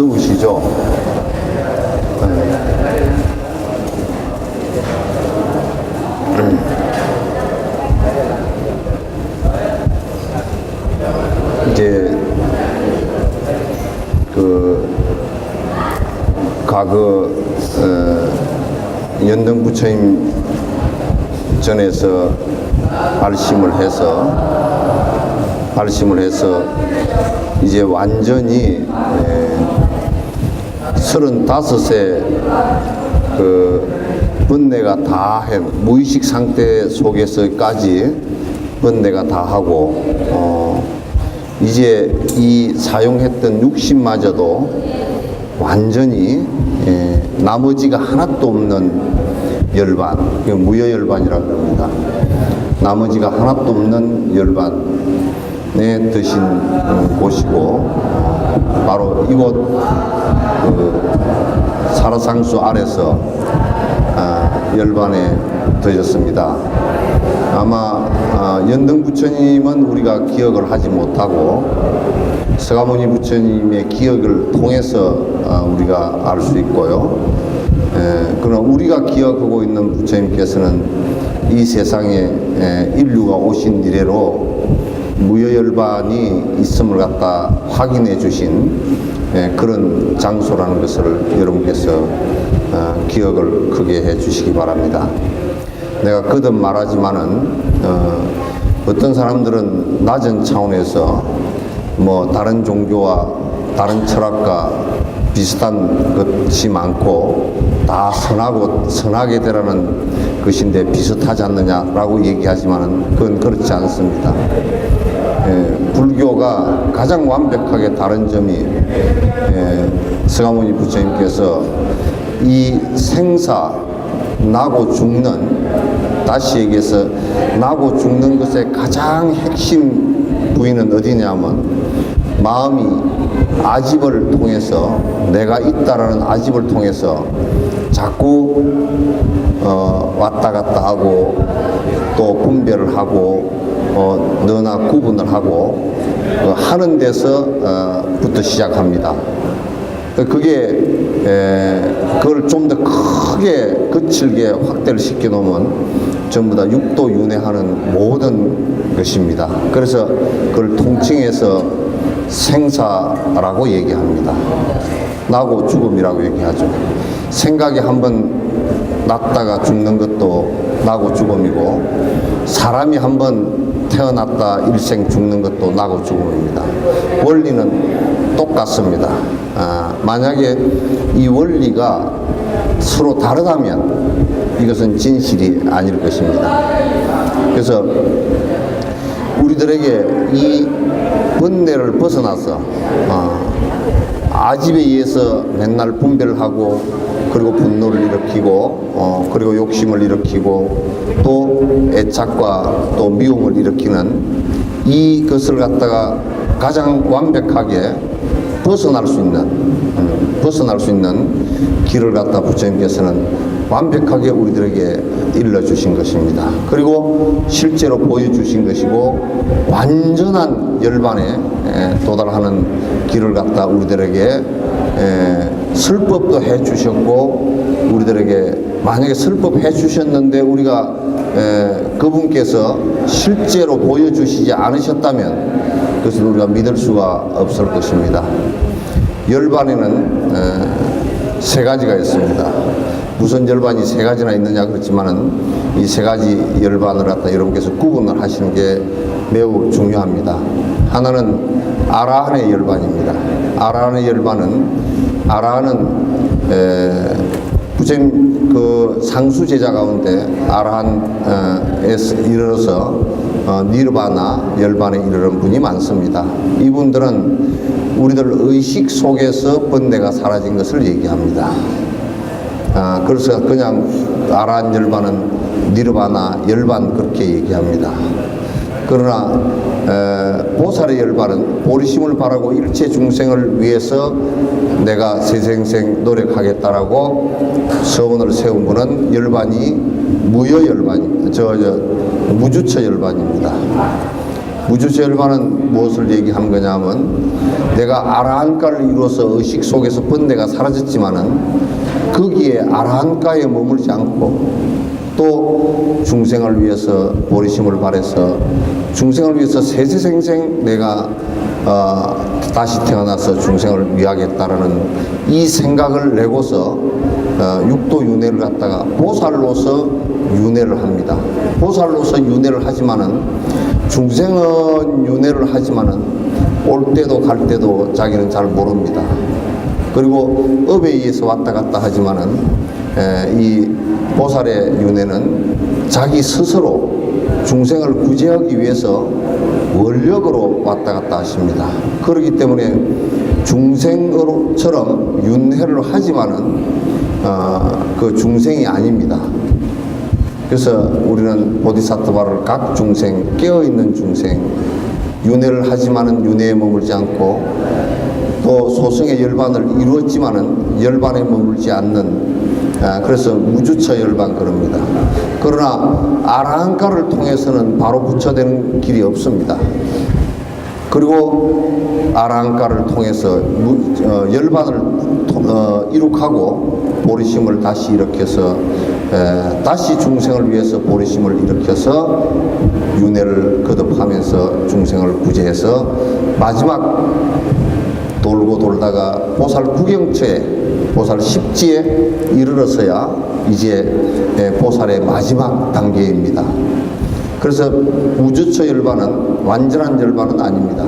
더우시죠? 이제 과거 연등 부처님 전에서 발심을 해서 이제 완전히 35세 번뇌가 다 해, 무의식 상태 속에서까지 번뇌가 다 하고, 이제 이 사용했던 육신마저도 완전히 나머지가 하나도 없는 열반, 무여열반이라고 합니다. 나머지가 하나도 없는 열반에 드신 곳이고, 바로 이곳 사라상수 아래서 열반에 드셨습니다. 아마 연등 부처님은 우리가 기억을 하지 못하고 서가모니 부처님의 기억을 통해서 우리가 알 수 있고요. 그러나 우리가 기억하고 있는 부처님께서는 이 세상에 인류가 오신 이래로 무여열반이 있음을 갖다 확인해 주신 그런 장소라는 것을 여러분께서 기억을 크게 해 주시기 바랍니다. 내가 거듭 말하지만은 어떤 사람들은 낮은 차원에서 뭐 다른 종교와 다른 철학과 비슷한 것이 많고 다 선하고 선하게 되라는 것인데 비슷하지 않느냐라고 얘기하지만은 그건 그렇지 않습니다. 불교가 가장 완벽하게 다른 점이 서가모니 부처님께서 이 생사, 나고 죽는, 다시 얘기해서 나고 죽는 것의 가장 핵심 부위는 어디냐면 마음이 아집을 통해서, 내가 있다라는 아집을 통해서 자꾸 왔다 갔다 하고 또 분별을 하고 너나 구분을 하고 하는 데서부터 시작합니다. 그게 그걸 좀 더 크게 거칠게 확대를 시켜 놓으면 전부 다 육도윤회하는 모든 것입니다. 그래서 그걸 통칭해서 생사라고 얘기합니다. 나고 죽음이라고 얘기하죠. 생각이 한번 났다가 죽는 것도 나고 죽음이고, 사람이 한번 태어났다 일생 죽는 것도 나고 죽음입니다. 원리는 똑같습니다. 만약에 이 원리가 서로 다르다면 이것은 진실이 아닐 것입니다. 그래서 우리들에게 이 번뇌를 벗어나서 아집에 의해서 맨날 분별을 하고, 그리고 분노를 일으키고 그리고 욕심을 일으키고 또 애착과 또 미움을 일으키는 이것을 갖다가 가장 완벽하게 벗어날 수 있는 길을 갖다 부처님께서는 완벽하게 우리들에게 일러주신 것입니다. 그리고 실제로 보여주신 것이고, 완전한 열반에 도달하는 길을 갖다 우리들에게 설법도 해 주셨고, 우리들에게 만약에 설법 해 주셨는데 우리가 그분께서 실제로 보여주시지 않으셨다면 그것을 우리가 믿을 수가 없을 것입니다. 열반에는 세 가지가 있습니다. 무슨 열반이 세 가지나 있느냐 그렇지만은 이 세 가지 열반을 갖다 여러분께서 구분을 하시는 게 매우 중요합니다. 하나는 아라한의 열반입니다. 아라한의 아라한은 부처님 그 상수 제자 가운데 아라한에 이르러서 니르바나 열반에 이르는 분이 많습니다. 이분들은 우리들 의식 속에서 번뇌가 사라진 것을 얘기합니다. 그래서 그냥 아라한 열반은 니르바나 열반 그렇게 얘기합니다. 그러나 보살의 열반은 보리심을 바라고 일체 중생을 위해서 내가 세생생 노력하겠다라고 서원을 세운 분은 열반이 무여 열반입니다. 무주처 열반입니다. 무주처 열반은 무엇을 얘기하는 거냐면, 내가 아라한가를 이루어서 의식 속에서 번뇌가 사라졌지만은 거기에 아라한가에 머물지 않고 또 중생을 위해서 보리심을 발해서 중생을 위해서 세세생생 내가 다시 태어나서 중생을 위하겠다라는 이 생각을 내고서 육도 윤회를 갖다가 보살로서 윤회를 합니다. 보살로서 윤회를 하지만은, 중생은 윤회를 하지만은 올 때도 갈 때도 자기는 잘 모릅니다. 그리고 업에 의해서 왔다 갔다 하지만은 이 보살의 윤회는 자기 스스로 중생을 구제하기 위해서 원력으로 왔다 갔다 하십니다. 그렇기 때문에 중생처럼 윤회를 하지만은 그 중생이 아닙니다. 그래서 우리는 보디사트바를 각 중생, 깨어있는 중생, 윤회를 하지만은 윤회에 머물지 않고 또 소승의 열반을 이루었지만은 열반에 머물지 않는, 그래서 무주처 열반 그럽니다. 그러나 아라한가를 통해서는 바로 부처되는 길이 없습니다. 그리고 아라한가를 통해서 열반을 이룩하고 보리심을 다시 일으켜서 다시 중생을 위해서 보리심을 일으켜서 윤회를 거듭하면서 중생을 구제해서 마지막 돌고 돌다가 보살 구경처에, 보살 십지에 이르러서야 이제 보살의 마지막 단계입니다. 그래서 무주처 열반은 완전한 열반은 아닙니다.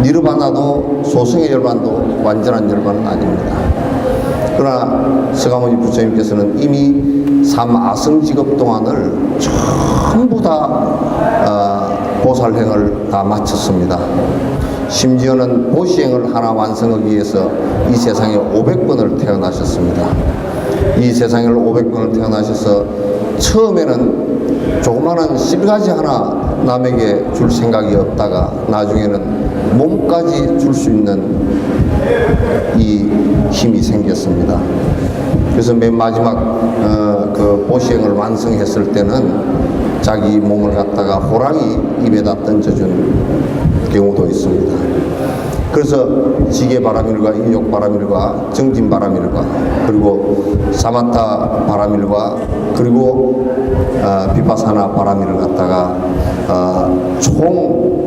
니르바나도 소승의 열반도 완전한 열반은 아닙니다. 그러나 서가모니 부처님께서는 이미 3아승직업 동안을 전부 다 보살행을 다 마쳤습니다. 심지어는 보시행을 하나 완성하기 위해서 이 세상에 500번을 태어나셨습니다. 이 세상에 500번을 태어나셔서 처음에는 조그마한 실가지 하나 남에게 줄 생각이 없다가 나중에는 몸까지 줄 수 있는 이 힘이 생겼습니다. 그래서 맨 마지막 그 보시행을 완성했을 때는 자기 몸을 갖다가 호랑이 입에다 던져준 경우도 있습니다. 그래서 지게바라밀과 인욕바라밀과 정진바라밀과 그리고 사마타 바라밀과 그리고 비파사나 바라밀을 갖다가 총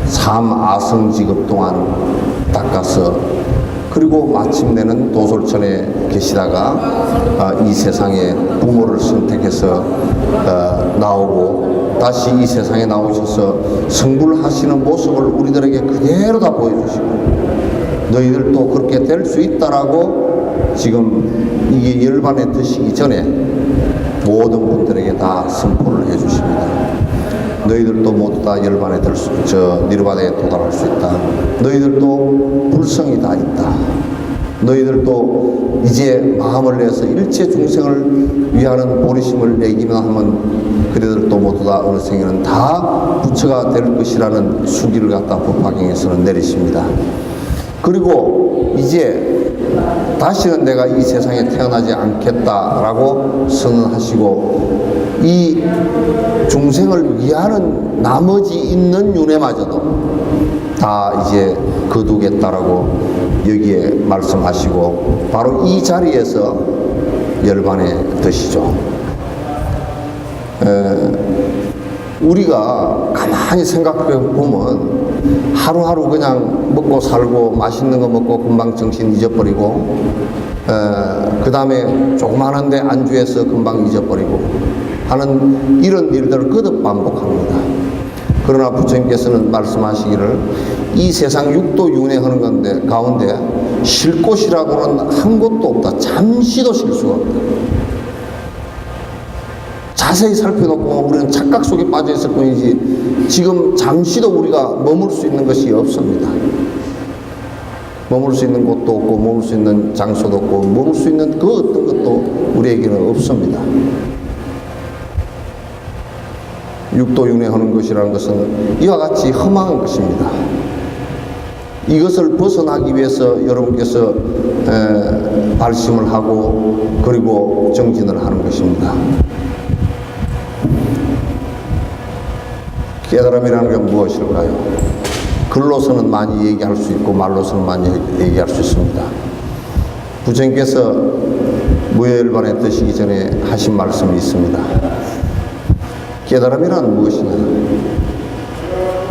3아승직업 동안 닦아서, 그리고 마침내는 도솔천에 계시다가 이 세상에 부모를 선택해서 나오고 다시 이 세상에 나오셔서 성불하시는 모습을 우리들에게 그대로 다 보여주시고, 너희들도 그렇게 될 수 있다라고 지금 이게 열반에 드시기 전에 모든 분들에게 다 선포를 해주십니다. 너희들도 모두 다 열반에 니르바나에 도달할 수 있다. 너희들도 불성이 다 있다. 너희들도 이제 마음을 내서 일체 중생을 위하는 보리심을 내기만 하면 그대들도 모두 다 어느 생에는 다 부처가 될 것이라는 수기를 갖다 법화경에서는 내리십니다. 그리고 이제 다시는 내가 이 세상에 태어나지 않겠다라고 선언하시고, 이 중생을 위하는 나머지 있는 윤회마저도 다 이제 거두겠다라고 여기에 말씀하시고, 바로 이 자리에서 열반에 드시죠. 우리가 가만히 생각해 보면 하루하루 그냥 먹고 살고 맛있는 거 먹고 금방 정신 잊어버리고, 그 다음에 조그마한데 안주해서 금방 잊어버리고 하는 이런 일들을 거듭 반복합니다. 그러나 부처님께서는 말씀하시기를 이 세상 육도 윤회하는 건데 가운데 쉴 곳이라고는 한 곳도 없다. 잠시도 쉴 수가 없다. 자세히 살펴놓고 우리는 착각 속에 빠져 있을 뿐이지 지금 잠시도 우리가 머물 수 있는 것이 없습니다. 머물 수 있는 곳도 없고 머물 수 있는 장소도 없고 머물 수 있는 그 어떤 것도 우리에게는 없습니다. 육도 윤회하는 것이라는 것은 이와 같이 험한 것입니다. 이것을 벗어나기 위해서 여러분께서 발심을 하고 그리고 정진을 하는 것입니다. 깨달음이라는 게 무엇일까요? 글로서는 많이 얘기할 수 있고 말로서는 많이 얘기할 수 있습니다. 부처님께서 무예열반에 뜨시기 전에 하신 말씀이 있습니다. 깨달음이란 무엇이냐?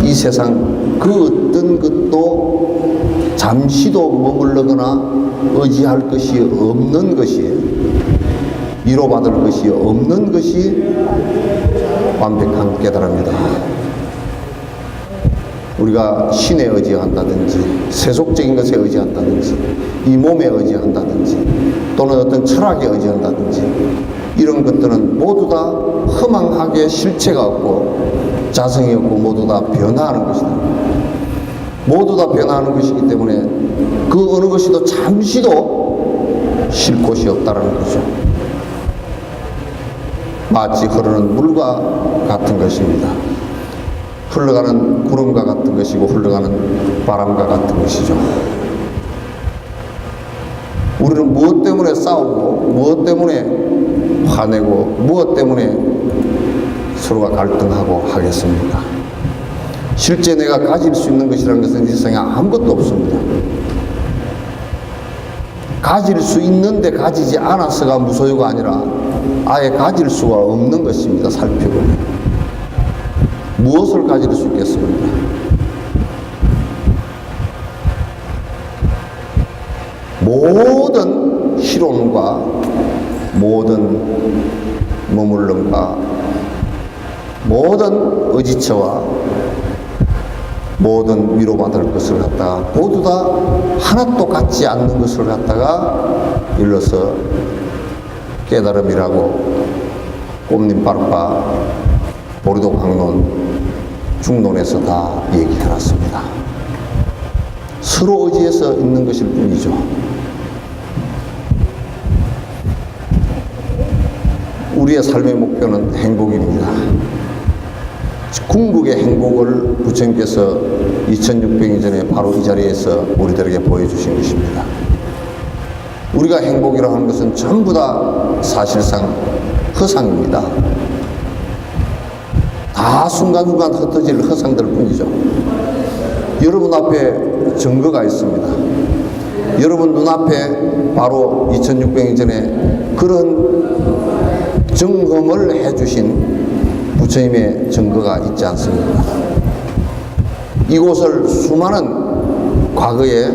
이 세상 그 어떤 것도 잠시도 머물러거나 의지할 것이 없는 것이에요. 위로받을 것이 없는 것이 완벽한 깨달음이다. 우리가 신에 의지한다든지 세속적인 것에 의지한다든지 이 몸에 의지한다든지 또는 어떤 철학에 의지한다든지 이런 것들은 모두 다 허망하게 실체가 없고 자성이 없고 모두 다 변화하는 것이다. 모두 다 변화하는 것이기 때문에 그 어느 것이도 잠시도 쉴 곳이 없다는 거죠. 마치 흐르는 물과 같은 것입니다. 흘러가는 구름과 같은 것이고 흘러가는 바람과 같은 것이죠. 우리는 무엇 때문에 싸우고 무엇 때문에 화내고 무엇 때문에 서로가 갈등하고 하겠습니까? 실제 내가 가질 수 있는 것이라는 것은 이 세상에 아무것도 없습니다. 가질 수 있는데 가지지 않아서가 무소유가 아니라 아예 가질 수가 없는 것입니다. 살펴보면 무엇을 가질 수 있겠습니까? 모든 희론과 모든 머물름과 모든 의지처와 모든 위로받을 것을 갖다가 모두 다 하나도 같지 않는 것을 갖다가 일러서 깨달음이라고 꽃님바르파 보리도 강론 중론에서 다 얘기해놨습니다. 서로 의지해서 있는 것일 뿐이죠. 우리의 삶의 목표는 행복입니다. 궁극의 행복을 부처님께서 2600년 전에 바로 이 자리에서 우리들에게 보여주신 것입니다. 우리가 행복이라고 하는 것은 전부 다 사실상 허상입니다. 다 순간순간 흩어질 허상들 뿐이죠. 여러분 앞에 증거가 있습니다. 여러분 눈앞에 바로 2600년 전에 그런 증험을 해주신 부처님의 증거가 있지 않습니까? 이곳을 수많은 과거에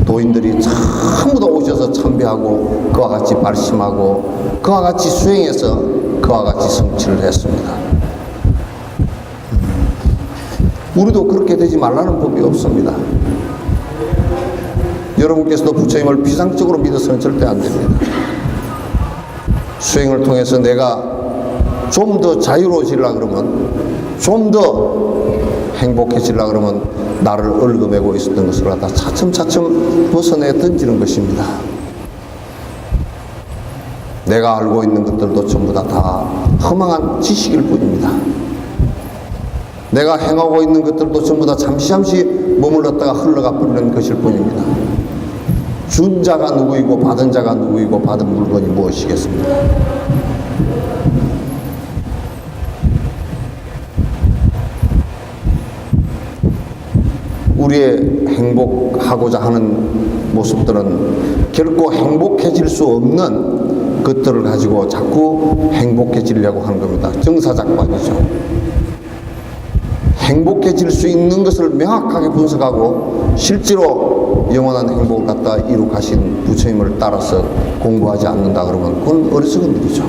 도인들이 전부 다 오셔서 참배하고 그와 같이 발심하고 그와 같이 수행해서 그와 같이 성취를 했습니다. 우리도 그렇게 되지 말라는 법이 없습니다. 여러분께서도 부처님을 비상적으로 믿어서는 절대 안 됩니다. 수행을 통해서 내가 좀 더 자유로워지려고 그러면, 좀 더 행복해지려고 그러면 나를 얽어매고 있었던 것을 갖다 차츰차츰 벗어내 던지는 것입니다. 내가 알고 있는 것들도 전부 다 허망한 지식일 뿐입니다. 내가 행하고 있는 것들도 전부 다 잠시 머물렀다가 흘러가 버리는 것일 뿐입니다. 준 자가 누구이고 받은 자가 누구이고 받은 물건이 무엇이겠습니까? 우리의 행복하고자 하는 모습들은 결코 행복해질 수 없는 것들을 가지고 자꾸 행복해지려고 하는 겁니다. 정사작반이죠. 행복해질 수 있는 것을 명확하게 분석하고 실제로 영원한 행복을 갖다 이룩하신 부처님을 따라서 공부하지 않는다 그러면 그건 어리석은 일이죠.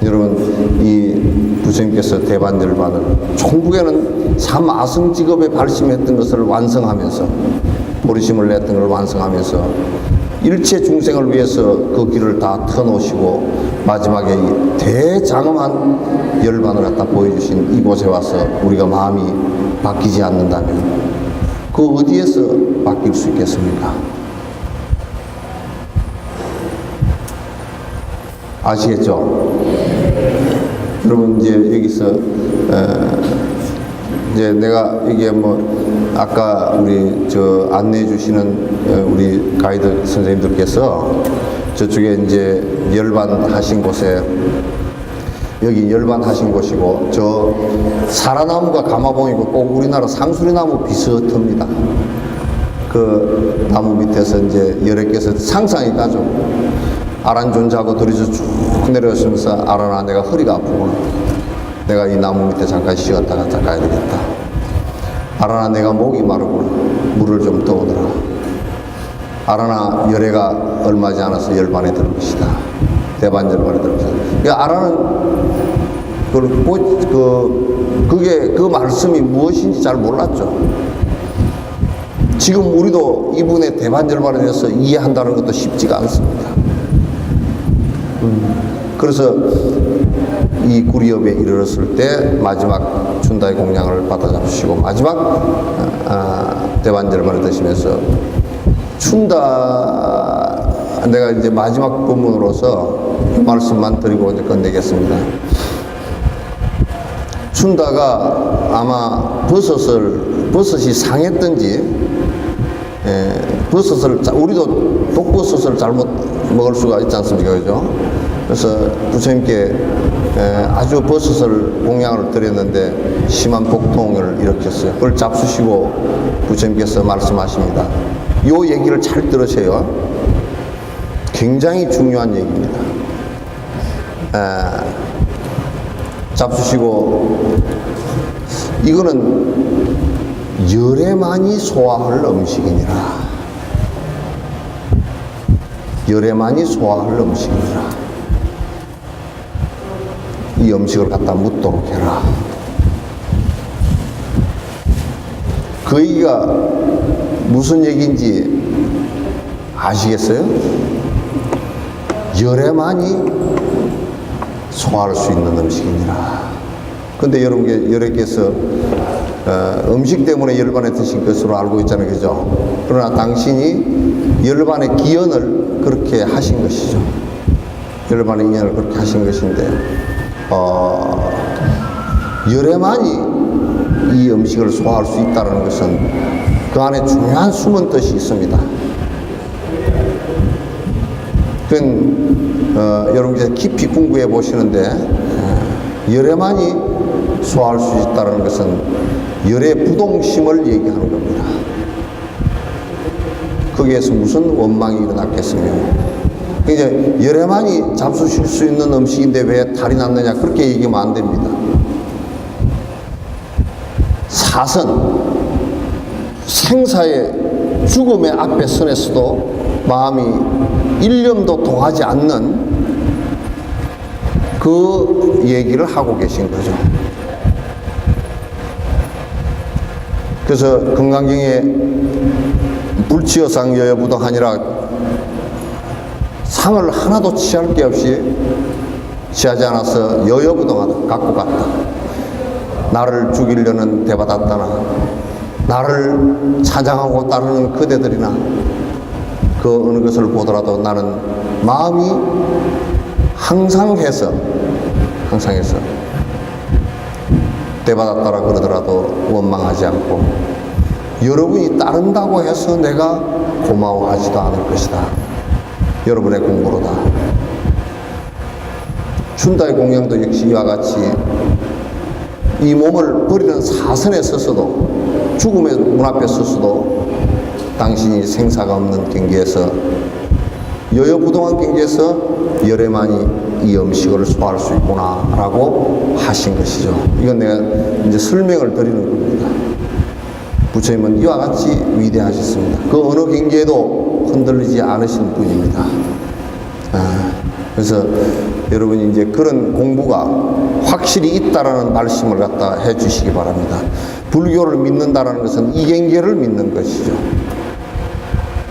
여러분, 이 부처님께서 대반열반을 총국에는 삼아승직업에 발심했던 것을 완성하면서 보리심을 냈던 것을 완성하면서 일체 중생을 위해서 그 길을 다 터놓으시고 마지막에 이 대장엄한 열반을 갖다 보여주신 이곳에 와서 우리가 마음이 바뀌지 않는다면 그 어디에서 바뀔 수 있겠습니까? 아시겠죠? 여러분, 이제 여기서 이제 내가 이게 뭐 아까 우리 안내해 주시는 우리 가이드 선생님들께서 저쪽에 이제 열반하신 곳에, 여기 열반하신 곳이고, 저 사라나무가 가마봉이고 꼭 우리나라 상수리나무 비슷합니다. 그 나무 밑에서 이제 여러 개서 상상이 가죠. 아란존자하고 둘이서 쭉 내려오시면서, 아란아, 내가 허리가 아프구나. 내가 이 나무 밑에 잠깐 쉬었다가 가야 되겠다. 아란아, 내가 목이 마르구나. 물을 좀 떠오더라. 아란아, 열애가 얼마지 않아서 열반에 들 것이다. 대반 열반에 들 것이다. 그러니까 아란은 그게 그 말씀이 무엇인지 잘 몰랐죠. 지금 우리도 이분의 대반 열반에 대해서 이해한다는 것도 쉽지가 않습니다. 그래서 이 구리읍에 이르렀을 때 마지막 춘다의 공양을 받아 잡수시고 마지막 대반 열반을 드시면서 춘다, 내가 이제 마지막 본문으로서 그 말씀만 드리고 이제 끝내겠습니다. 춘다가 아마 버섯이 상했던지, 우리도 독버섯을 잘못 먹을 수가 있지 않습니까? 그죠? 그래서 부처님께 아주 버섯을 공양을 드렸는데 심한 복통을 일으켰어요. 그걸 잡수시고 부처님께서 말씀하십니다. 요 얘기를 잘 들으세요. 굉장히 중요한 얘기입니다. 잡수시고, 이거는 열애만이 소화할 음식이니라. 열애만이 소화할 음식이니라. 이 음식을 갖다 묻도록 해라. 그 얘기가 무슨 얘기인지 아시겠어요? 열애만이 소화할 수 있는 음식이니라. 근데 여러분께서 음식 때문에 열반에 드신 것으로 알고 있잖아요. 그죠? 그러나 당신이 열반의 기원을 그렇게 하신 것이죠. 열반의 인연을 그렇게 하신 것인데, 열애만이 이 음식을 소화할 수 있다는 것은 그 안에 중요한 숨은 뜻이 있습니다. 그건 여러분께서 깊이 공부해 보시는데, 열애만이 소화할 수 있다는 것은 열의 부동심을 얘기하는 겁니다. 거기에서 무슨 원망이 일어났겠으며, 이제 열애만이 잡수실 수 있는 음식인데 왜 탈이 났느냐, 그렇게 얘기하면 안 됩니다. 사선, 생사의 죽음의 앞에 선에서도 마음이 일념도 동하지 않는 그 얘기를 하고 계신 거죠. 그래서 금강경에 불치여상 여여부동하니라, 상을 하나도 취할 게 없이 취하지 않아서 여여부동하다, 갖고 갔다. 나를 죽이려는 대받았다나, 나를 찬양하고 따르는 그대들이나, 그 어느 것을 보더라도 나는 마음이 항상 해서 대받았다라 그러더라도 원망하지 않고, 여러분이 따른다고 해서 내가 고마워하지도 않을 것이다. 여러분의 공부로다. 춘다의 공양도 역시 이와 같이 이 몸을 버리는 사선에 서서도, 죽음의 문 앞에 서서도 당신이 생사가 없는 경계에서, 여여부동한 경계에서 열애만이 이 음식을 소화할 수 있구나 라고 하신 것이죠. 이건 내가 이제 설명을 드리는 겁니다. 부처님은 이와 같이 위대하셨습니다. 그 어느 경계에도 흔들리지 않으신 분입니다. 그래서 여러분이 이제 그런 공부가 확실히 있다라는 말씀을 갖다 해 주시기 바랍니다. 불교를 믿는다라는 것은 이 경계를 믿는 것이죠.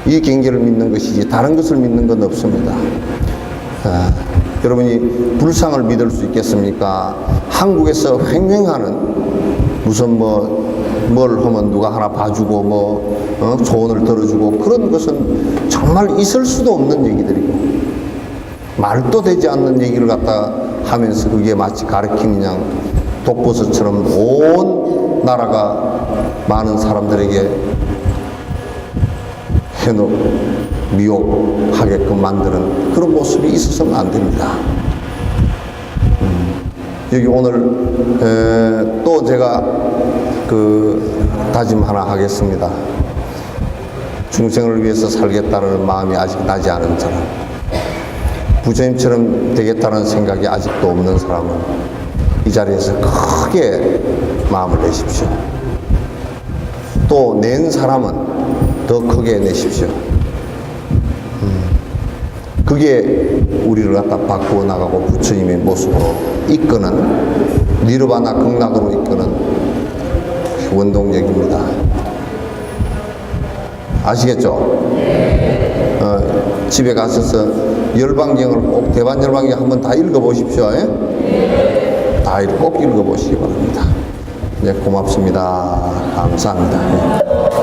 이 경계를 믿는 것이지 다른 것을 믿는 건 없습니다. 여러분이 불상을 믿을 수 있겠습니까? 한국에서 횡행하는 무슨 뭘 하면 누가 하나 봐주고 조언을 들어주고, 그런 것은 정말 있을 수도 없는 얘기들이고, 말도 되지 않는 얘기를 갖다 하면서 그게 마치 가르치는 양 독버섯처럼 온 나라가 많은 사람들에게 미혹하게끔 만드는 그런 모습이 있어서는 안 됩니다. 여기 오늘 또 제가 그 다짐 하나 하겠습니다. 중생을 위해서 살겠다는 마음이 아직 나지 않은 사람, 부처님처럼 되겠다는 생각이 아직도 없는 사람은 이 자리에서 크게 마음을 내십시오. 또 낸 사람은 더 크게 내십시오. 그게 우리를 갖다 바꾸어 나가고 부처님의 모습으로 이끄는, 니르바나 극락으로 이끄는 원동력입니다. 아시겠죠? 집에 가셔서 열반경을 꼭, 대반열반경 한번 다 읽어보십시오. 다 꼭 읽어보시기 바랍니다. 네, 고맙습니다. 감사합니다.